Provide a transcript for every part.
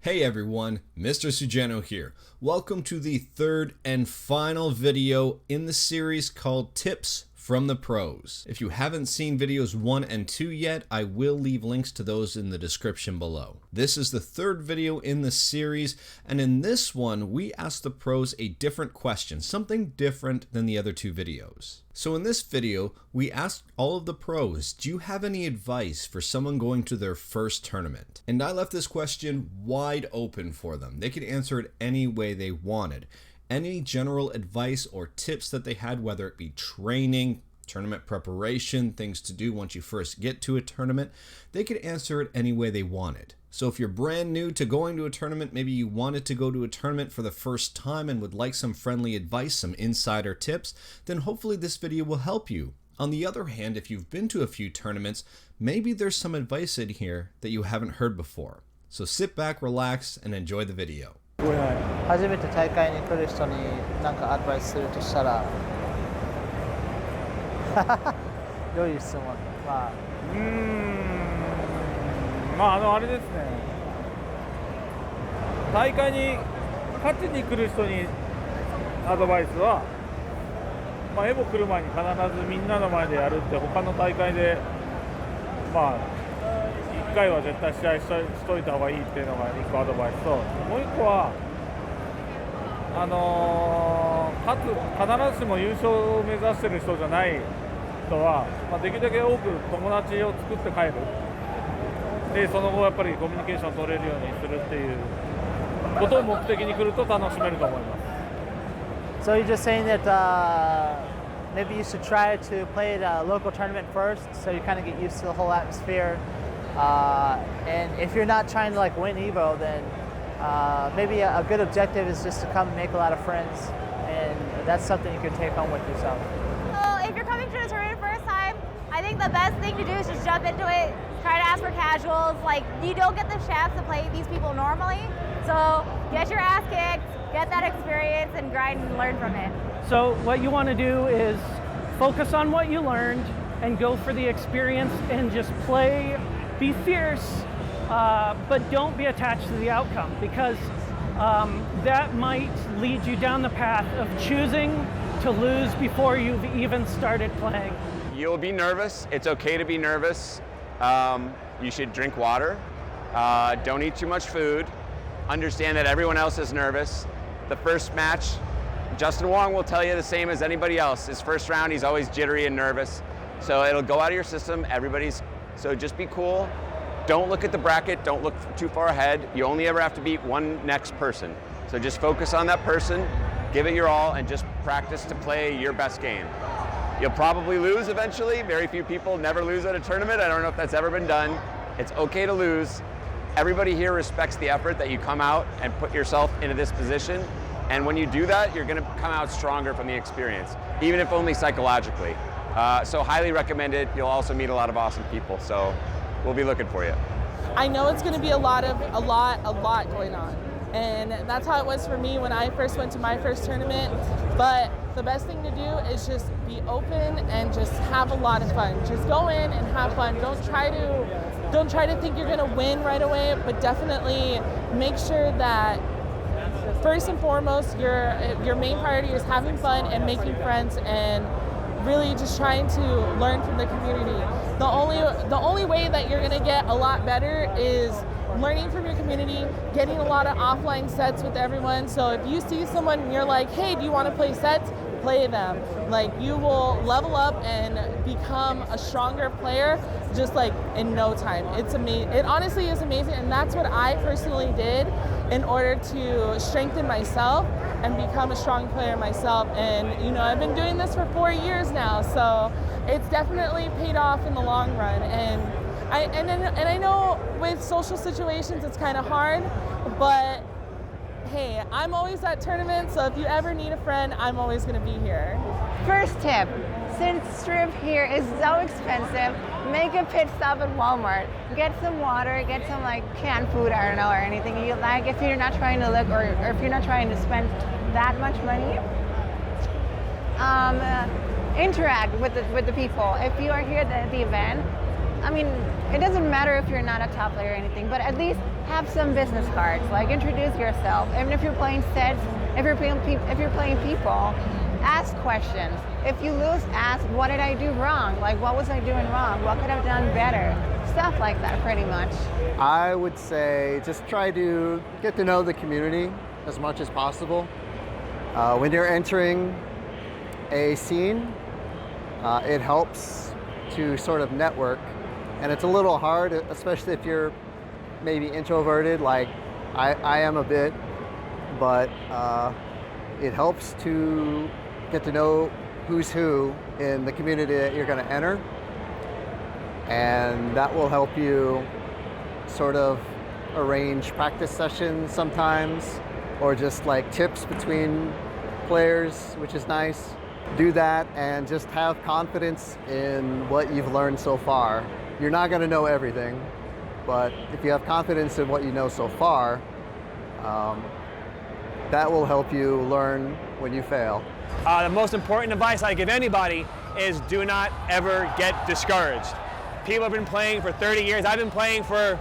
Hey everyone, Mr. Sujano here. Welcome to the third and final video in the series called Tips from the Pros. If you haven't seen videos 1 and 2 yet, I will leave links to those in the description below. This is the third video in the series, and in this one, we asked the pros a different question, something different than the other two videos. So in this video, we asked all of the pros, do you have any advice for someone going to their first tournament? And I left this question wide open for them. They could answer it any way they wanted. Any general advice or tips that they had, whether it be training, tournament preparation, things to do once you first get to a tournament, they could answer it any way they wanted. So if you're brand new to going to a tournament, maybe you wanted to go to a tournament for the first time and would like some friendly advice, some insider tips, then hopefully this video will help you. On the other hand, if you've been to a few tournaments, maybe there's some advice in here that you haven't heard before. So sit back, relax, and enjoy the video. 初めて大会に来る人に何かアドバイスするとしたらどういう質問？あれですね、大会に勝ちに来る人にアドバイスは、エボ来る前に必ずみんなの前でやるって他の大会で1回は絶対試合しといた方がいいっていうのが1個アドバイスと、もう1個は必ずしも優勝を目指してる人じゃない人は、できるだけ多く友達を作って帰る。で、その後やっぱりコミュニケーション取れるようにするっていうことを目的に来ると楽しめると思います。So you're just saying that maybe you should try to play at a local tournament first, so you kind of get used to the whole atmosphere. And if you're not trying to win Evo, then maybe a good objective is just to come and make a lot of friends, and that's something you can take home with yourself. So if you're coming to the tournament first time, I think the best thing to do is just jump into it. Try to ask for casuals. You don't get the chance to play these people normally, so get your ass kicked, get that experience, and grind and learn from it. So what you want to do is focus on what you learned and go for the experience and just play. Be fierce, but don't be attached to the outcome, because that might lead you down the path of choosing to lose before you've even started playing. You'll be nervous. It's okay to be nervous. You should drink water. Don't eat too much food. Understand that everyone else is nervous. The first match, Justin Wong will tell you the same as anybody else. His first round, he's always jittery and nervous. So it'll go out of your system. So just be cool. Don't look at the bracket. Don't look too far ahead. You only ever have to beat one next person. So just focus on that person, give it your all, and just practice to play your best game. You'll probably lose eventually. Very few people never lose at a tournament. I don't know if that's ever been done. It's okay to lose. Everybody here respects the effort that you come out and put yourself into this position. And when you do that, you're going to come out stronger from the experience, even if only psychologically. So highly recommended. You'll also meet a lot of awesome people. So we'll be looking for you. I know it's going to be a lot going on. And that's how it was for me when I first went to my first tournament. But the best thing to do is just be open and just have a lot of fun. Just go in and have fun. Don't try to think you're going to win right away, but definitely make sure that first and foremost, your main priority is having fun and making friends, and really just trying to learn from the community. The only way that you're gonna get a lot better is learning from your community, getting a lot of offline sets with everyone. So if you see someone and you're like, hey, do you want to play sets? Play them. You will level up and become a stronger player just in no time. It's amazing. It honestly is amazing, and that's what I personally did in order to strengthen myself and become a strong player myself. And I've been doing this for 4 years now, so it's definitely paid off in the long run. And I know with social situations it's kind of hard, but hey, I'm always at tournaments, so if you ever need a friend, I'm always going to be here. First tip, since strip here is so expensive, make a pit stop at Walmart. Get some water, get some canned food, I don't know, or anything you like. If you're not trying to look, or if you're not trying to spend that much money, interact with the people. If you are here at the event, I mean, it doesn't matter if you're not a top player or anything, but at least have some business cards. Like introduce yourself. Even if you're playing sets, if you're playing people, ask questions. If you lose, ask, what did I do wrong? Like, what was I doing wrong? What could I have done better? Stuff like that, pretty much. I would say just try to get to know the community as much as possible. When you're entering a scene, it helps to sort of network. And it's a little hard, especially if you're maybe introverted, like I am a bit, but it helps to get to know who's who in the community that you're going to enter. And that will help you sort of arrange practice sessions sometimes, or just like tips between players, which is nice. Do that and just have confidence in what you've learned so far. You're not going to know everything, but if you have confidence in what you know so far, that will help you learn when you fail. The most important advice I give anybody is do not ever get discouraged. People have been playing for 30 years. I've been playing for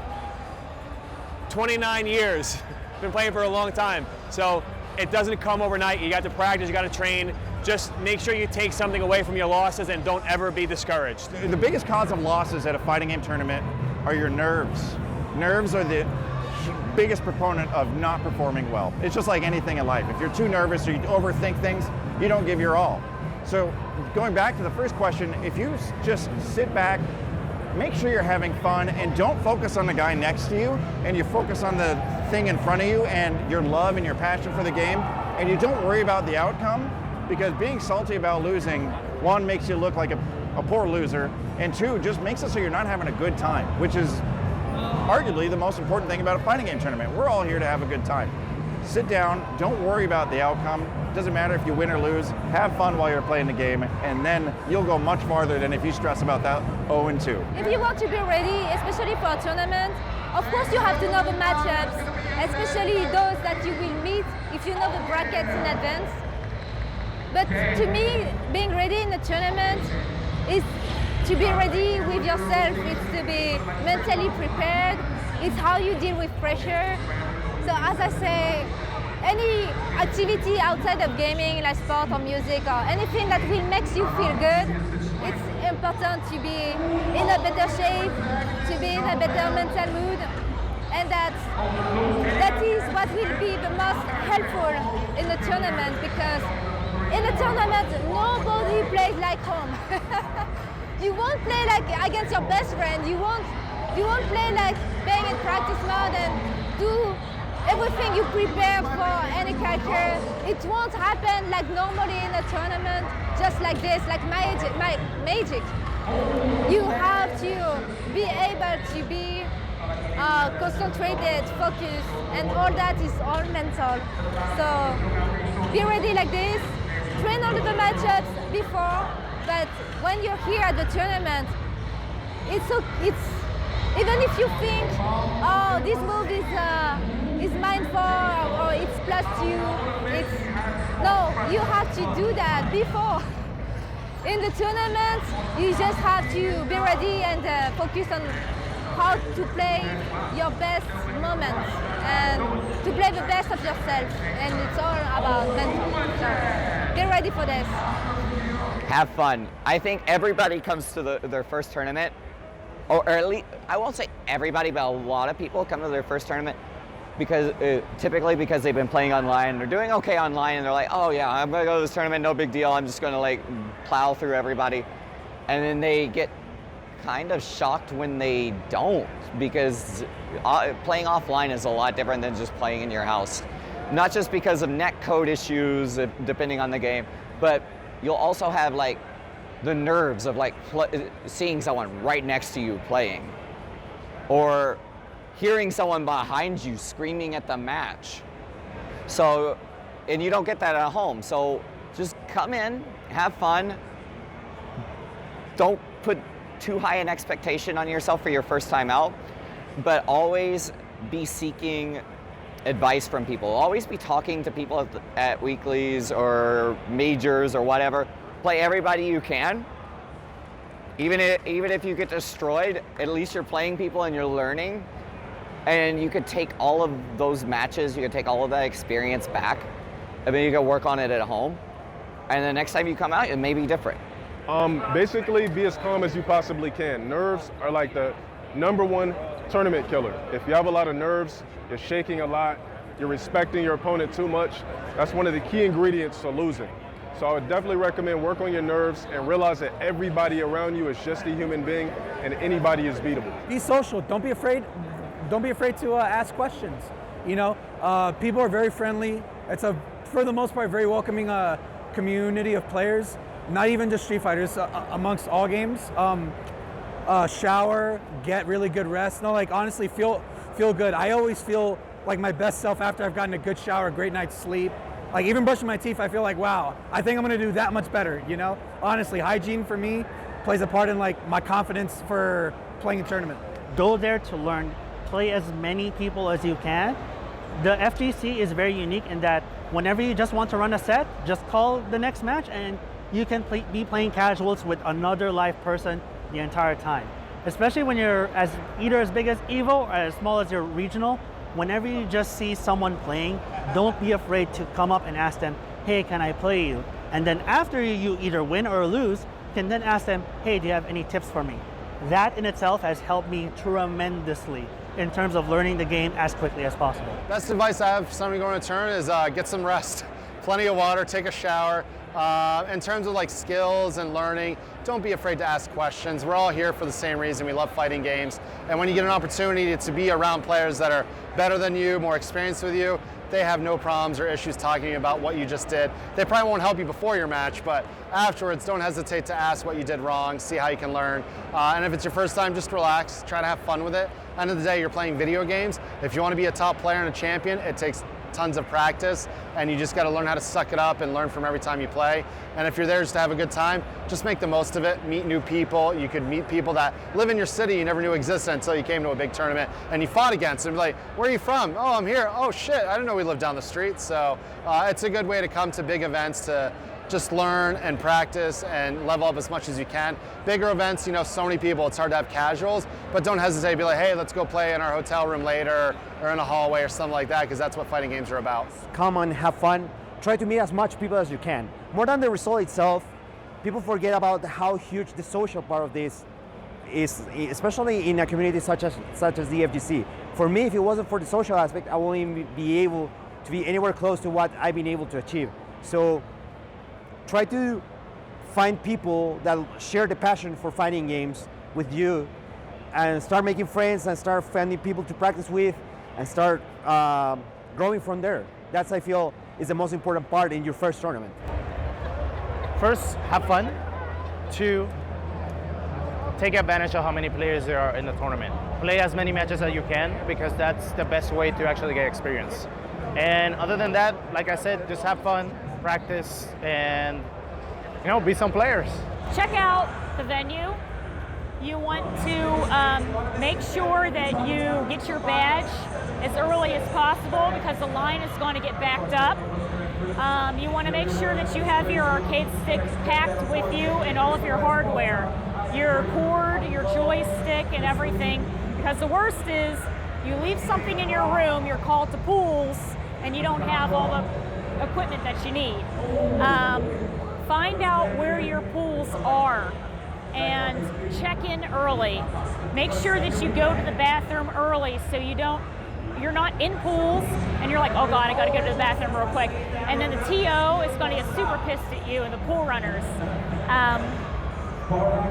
29 years. Been playing for a long time. So it doesn't come overnight. You got to practice, you got to train. Just make sure you take something away from your losses and don't ever be discouraged. The biggest cause of losses at a fighting game tournament are your nerves. Nerves are the biggest proponent of not performing well. It's just like anything in life. If you're too nervous or you overthink things, you don't give your all. So going back to the first question, if you just sit back, make sure you're having fun and don't focus on the guy next to you, and you focus on the thing in front of you and your love and your passion for the game, and you don't worry about the outcome, because being salty about losing, one, makes you look like a poor loser, and two, just makes it so you're not having a good time, which is arguably the most important thing about a fighting game tournament. We're all here to have a good time. Sit down, don't worry about the outcome. Doesn't matter if you win or lose, have fun while you're playing the game, and then you'll go much farther than if you stress about that 0-2. If you want to be ready, especially for a tournament, of course you have to know the matchups, especially those that you will meet if you know the brackets in advance. But to me, being ready in a tournament is to be ready with yourself, it's to be mentally prepared, it's how you deal with pressure. So as I say, any activity outside of gaming, like sport or music or anything that will make you feel good, it's important to be in a better shape, to be in a better mental mood, and that is what will be the most helpful in the tournament, because in a tournament nobody plays like home. You won't play like against your best friend, you won't play like being in practice mode and do everything you prepare for any character. It won't happen like normally in a tournament, just like this, like magic. You have to be able to be concentrated, focused, and all that is all mental. So be ready like this, train all of the matchups before, but when you're here at the tournament, it's even if you think, oh, this move is mine or it's +2, no, you have to do that before. In the tournament, you just have to be ready and focus on how to play your best moments and to play the best of yourself, and it's all about mental. So get ready for this. Have fun. I think everybody comes to their first tournament, or at least, I won't say everybody, but a lot of people come to their first tournament because typically because they've been playing online, they're doing okay online, and they're like, oh yeah, I'm gonna go to this tournament, no big deal, I'm just gonna like plow through everybody. And then they get kind of shocked when they don't, because playing offline is a lot different than just playing in your house. Not just because of net code issues, depending on the game, but you'll also have like the nerves of like seeing someone right next to you playing, or hearing someone behind you screaming at the match. So, and you don't get that at home. So just come in, have fun. Don't put too high an expectation on yourself for your first time out, but always be seeking advice from people. Always be talking to people at weeklies or majors or whatever. Play everybody you can, Even if you get destroyed, at least you're playing people and you're learning. And you could take all of those matches, you could take all of that experience back. I mean, you could work on it at home. And the next time you come out, it may be different. Basically, be as calm as you possibly can. Nerves are like the #1 tournament killer. If you have a lot of nerves, you're shaking a lot, you're respecting your opponent too much, that's one of the key ingredients to losing. So I would definitely recommend work on your nerves and realize that everybody around you is just a human being and anybody is beatable. Be social. Don't be afraid. Don't be afraid to ask questions. You know, people are very friendly. It's for the most part, very welcoming community of players. Not even just Street Fighters, amongst all games. Shower, get really good rest. No, like honestly, feel good. I always feel like my best self after I've gotten a good shower, a great night's sleep. Like even brushing my teeth, I feel like, wow, I think I'm gonna do that much better, you know? Honestly, hygiene for me plays a part in like my confidence for playing a tournament. Go there to learn, play as many people as you can. The FGC is very unique in that whenever you just want to run a set, just call the next match and you can be playing casuals with another live person the entire time. Especially when you're either as big as EVO or as small as your regional, whenever you just see someone playing, don't be afraid to come up and ask them, hey, can I play you? And then after you either win or lose, you can then ask them, hey, do you have any tips for me? That in itself has helped me tremendously in terms of learning the game as quickly as possible. Best advice I have for somebody going to turn is get some rest. Plenty of water, take a shower. In terms of like skills and learning, don't be afraid to ask questions. We're all here for the same reason. We love fighting games. And when you get an opportunity to be around players that are better than you, more experienced with you, they have no problems or issues talking about what you just did. They probably won't help you before your match, but afterwards, don't hesitate to ask what you did wrong, see how you can learn. And if it's your first time, just relax, try to have fun with it. End of the day, you're playing video games. If you want to be a top player and a champion, it takes tons of practice, and you just got to learn how to suck it up and learn from every time you play. And if you're there just to have a good time, just make the most of it, meet new people. You could meet people that live in your city you never knew existed until you came to a big tournament and you fought against them. Like, where are you from? Oh, I'm here. Oh shit, I didn't know we lived down the street. So it's a good way to come to big events to just learn and practice and level up as much as you can. Bigger events, you know, so many people, it's hard to have casuals, but don't hesitate to be like, hey, let's go play in our hotel room later or in a hallway or something like that, because that's what fighting games are about. Come and have fun. Try to meet as much people as you can. More than the result itself, people forget about how huge the social part of this is, especially in a community such as the FGC. For me, if it wasn't for the social aspect, I wouldn't even be able to be anywhere close to what I've been able to achieve. So try to find people that share the passion for fighting games with you and start making friends and start finding people to practice with and start growing from there. That's, I feel, is the most important part in your first tournament. First, have fun. 2, take advantage of how many players there are in the tournament. Play as many matches as you can, because that's the best way to actually get experience. And other than that, like I said, just have fun, practice, and be some players. Check out the venue. You want to make sure that you get your badge as early as possible, because the line is going to get backed up. You want to make sure that you have your arcade stick packed with you and all of your hardware, your cord, your joystick, and everything, because the worst is you leave something in your room, you're called to pools, and you don't have all the equipment that you need. Find out where your pools are and check in early. Make sure that you go to the bathroom early so you're not in pools and you're like, oh God, I gotta go to the bathroom real quick. And then the TO is gonna get super pissed at you and the pool runners.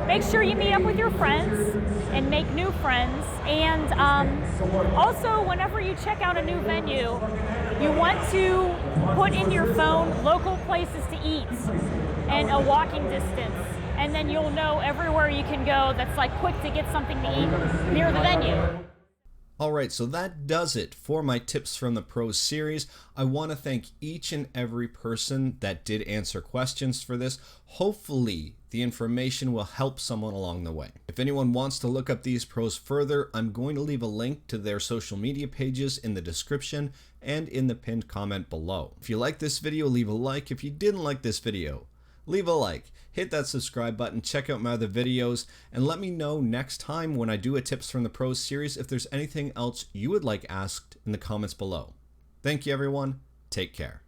Make sure you meet up with your friends and make new friends. And also, whenever you check out a new venue, you want to put in your phone local places to eat and a walking distance. And then you'll know everywhere you can go that's like quick to get something to eat near the venue. Alright, so that does it for my Tips from the Pros series. I want to thank each and every person that did answer questions for this. Hopefully, the information will help someone along the way. If anyone wants to look up these pros further, I'm going to leave a link to their social media pages in the description and in the pinned comment below. If you like this video, leave a like. If you didn't like this video, leave a like, hit that subscribe button, check out my other videos, and let me know next time when I do a Tips from the Pros series if there's anything else you would like asked in the comments below. Thank you everyone, take care.